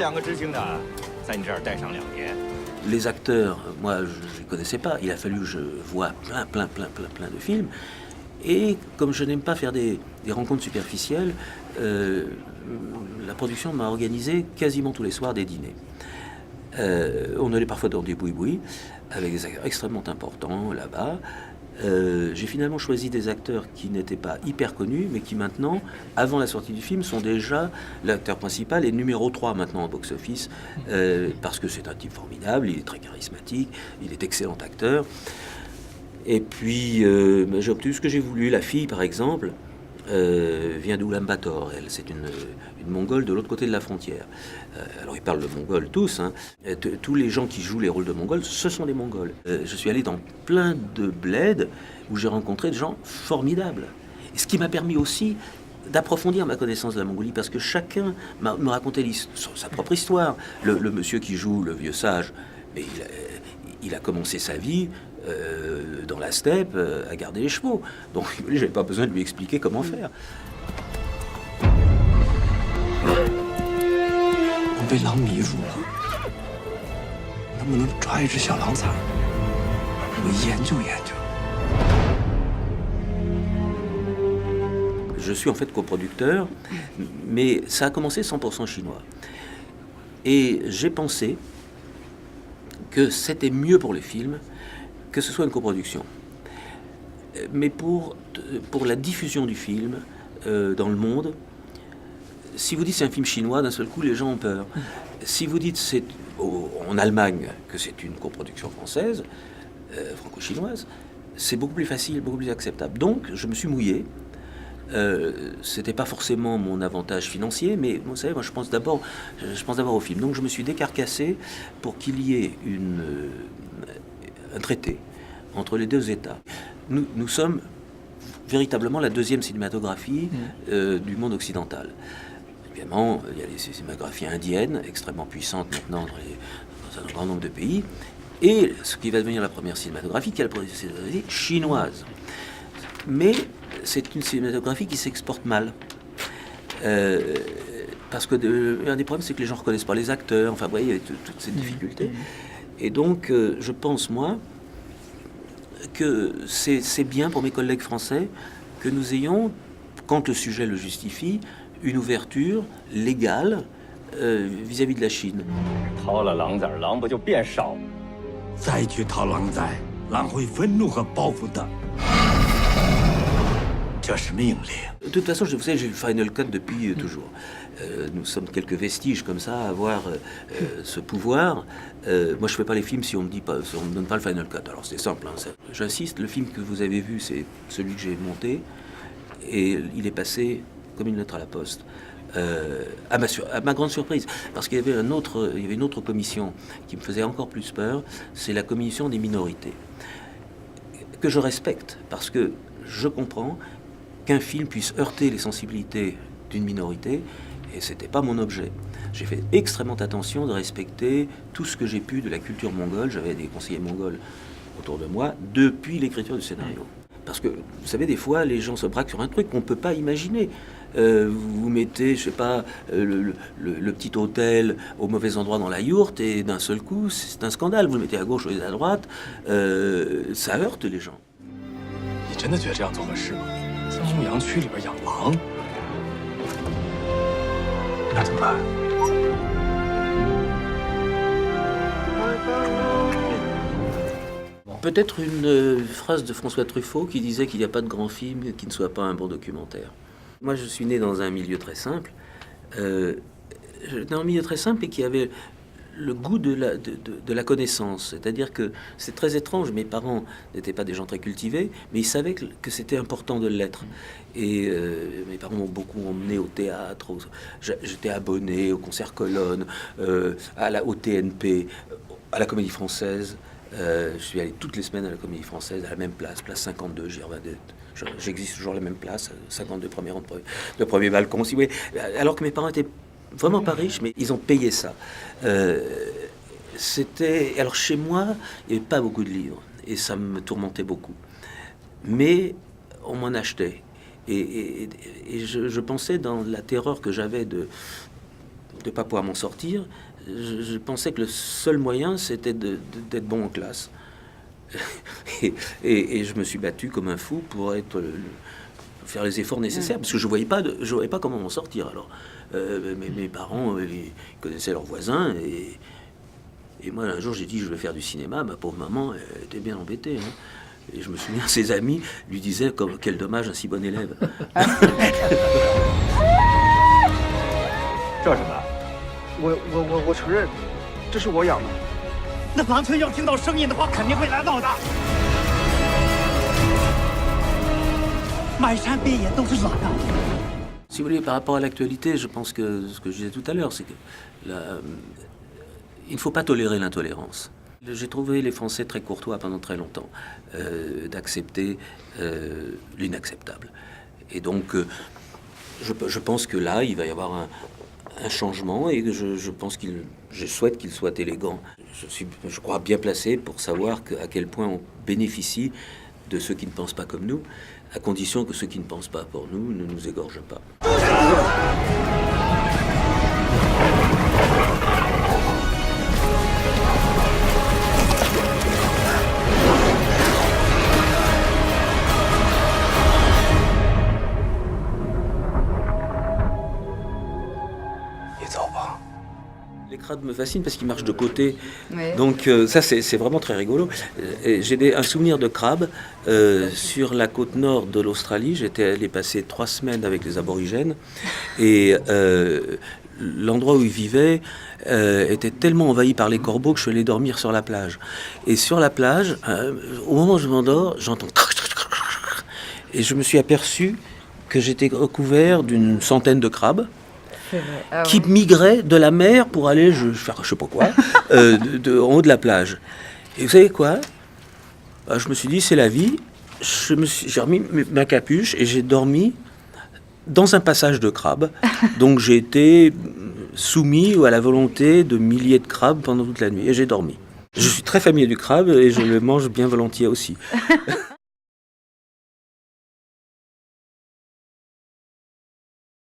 两个执行的在你这儿待上2年。Les acteurs, moi, je ne les connaissais pas. Il a fallu que je voie plein de films. Et comme je n'aime pas faire des rencontres superficielles, la production m'a organisé quasiment tous les soirs des dîners. On allait parfois dans des boui-boui, avec des acteurs extrêmement importants là-bas. J'ai finalement choisi des acteurs qui n'étaient pas hyper connus, mais qui maintenant, avant la sortie du film, sont déjà l'acteur principal et numéro 3 maintenant au box-office, parce que c'est un type formidable, il est très charismatique, il est excellent acteur. Et puis, j'ai obtenu ce que j'ai voulu. La fille, par exemple, vient d'Oulan-Bator. Elle, c'est une Mongole de l'autre côté de la frontière. Alors, ils parlent le mongol tous. Hein. Tous les gens qui jouent les rôles de Mongols, ce sont des Mongols. Je suis allé dans plein de bleds où j'ai rencontré des gens formidables. Et ce qui m'a permis aussi d'approfondir ma connaissance de la Mongolie, parce que chacun me racontait sa propre histoire. Le monsieur qui joue le vieux sage, mais il a commencé sa vie dans la steppe à garder les chevaux. Donc je n'avais pas besoin de lui expliquer comment faire. 我被狼迷住了，能不能抓一只小狼崽儿？我研究研究。 Je suis en fait coproducteur, mais ça a commencé 100% chinois. Et j'ai pensé que c'était mieux pour le film que ce soit une coproduction. Mais pour la diffusion du film dans le monde, si vous dites c'est un film chinois, d'un seul coup les gens ont peur. Si vous dites c'est en Allemagne que c'est une coproduction française, franco-chinoise, c'est beaucoup plus facile, beaucoup plus acceptable. Donc je me suis mouillé. C'était pas forcément mon avantage financier, mais vous savez, moi je pense d'abord au film. Donc je me suis décarcassé pour qu'il y ait un traité entre les deux États. Nous sommes véritablement la deuxième cinématographie du monde occidental. Évidemment, il y a les cinématographies indiennes, extrêmement puissantes maintenant dans un grand nombre de pays, et ce qui va devenir la première cinématographie, qui est la première cinématographie chinoise. Mais c'est une cinématographie qui s'exporte mal. Parce que un des problèmes, c'est que les gens ne reconnaissent pas les acteurs. Enfin, vous voyez, il y a toutes ces difficultés. Et donc, je pense, moi, que c'est bien pour mes collègues français que nous ayons, quand le sujet le justifie, une ouverture légale vis-à-vis de la Chine. 掏了狼崽儿，狼不就变少？再去掏狼崽，狼会愤怒和报复的。这是命令。 De toute façon, vous savez, j'ai le Final Cut depuis toujours. Nous sommes quelques vestiges comme ça à avoir ce pouvoir. Moi, je fais pas les films si on me dit pas, si on me donne pas le Final Cut. Alors c'est simple. Hein, j'insiste, le film que vous avez vu, c'est celui que j'ai monté, et il est passé comme une lettre à la poste. À ma grande surprise, parce qu'il y avait une autre commission qui me faisait encore plus peur, c'est la commission des minorités, que je respecte, parce que je comprends qu'un film puisse heurter les sensibilités d'une minorité, et c'était pas mon objet. J'ai fait extrêmement attention de respecter tout ce que j'ai pu de la culture mongole. J'avais des conseillers mongols autour de moi depuis l'écriture du scénario. Parce que, vous savez, des fois, les gens se braquent sur un truc qu'on ne peut pas imaginer. Vous mettez, je sais pas, le petit hôtel au mauvais endroit dans la yourte, et d'un seul coup, c'est un scandale. Vous le mettez à gauche ou à droite, ça heurte les gens. 你真的觉得这样做合适吗？在牧羊区里边养狼，那怎么办？ Peut-être une phrase de François Truffaut qui disait qu'il n'y a pas de grand film qui ne soit pas un bon documentaire. Moi, je suis né dans un milieu très simple. Dans un milieu très simple et qui avait le goût de la connaissance. C'est-à-dire que c'est très étrange. Mes parents n'étaient pas des gens très cultivés, mais ils savaient que c'était important de l'être. Et mes parents m'ont beaucoup emmené au théâtre. J'étais abonné au Concert Colonne, au TNP, à la Comédie Française. Je suis allé toutes les semaines à la Comédie Française, à la même place 52, j'existe toujours à la même place, 52 premier rang de premier balcon, si vous voulez. Alors que mes parents étaient vraiment pas riches, mais ils ont payé ça. Alors chez moi, il n'y avait pas beaucoup de livres, et ça me tourmentait beaucoup. Mais on m'en achetait. Et je pensais dans la terreur que j'avais de pas pouvoir m'en sortir, je pensais que le seul moyen, c'était d'être bon en classe. Et je me suis battu comme un fou pour faire les efforts nécessaires, parce que je voyais pas comment m'en sortir. Alors, mes parents, ils connaissaient leurs voisins, et moi, un jour, j'ai dit, je vais faire du cinéma. Ma pauvre maman, elle était bien embêtée, hein. Et je me souviens, ses amis lui disaient quel dommage, un si bon élève. 这什么？我承认，这是我养的。那狼群要听到声音的话，肯定会来闹的。满山遍野都是狼啊！ Si vous voulez, par rapport à l'actualité, je pense que ce que je disais tout à l'heure, c'est que il ne faut pas tolérer l'intolérance. J'ai trouvé les Français très courtois pendant très longtemps, d'accepter l'inacceptable. Et donc, je pense que là, il va y avoir un changement, et je souhaite qu'il soit élégant. Je crois bien placé pour savoir à quel point on bénéficie de ceux qui ne pensent pas comme nous, à condition que ceux qui ne pensent pas pour nous ne nous égorgent pas. Les crabes me fascinent parce qu'ils marchent de côté. Ouais. Donc ça, c'est vraiment très rigolo. Et j'ai un souvenir de crabes sur la côte nord de l'Australie. J'étais allé passer 3 semaines avec les aborigènes. Et l'endroit où ils vivaient était tellement envahi par les corbeaux que je suis allé dormir sur la plage. Et sur la plage, au moment où je m'endors, j'entends... Et je me suis aperçu que j'étais recouvert d'une centaine de crabes. Ah Qui ouais. migraient de la mer pour aller faire je sais pas quoi, en haut de la plage. Et vous savez quoi? Je me suis dit, c'est la vie. J'ai remis ma capuche et j'ai dormi dans un passage de crabes. Donc j'ai été soumis à la volonté de milliers de crabes pendant toute la nuit. Et j'ai dormi. Je suis très familier du crabe et je le mange bien volontiers aussi.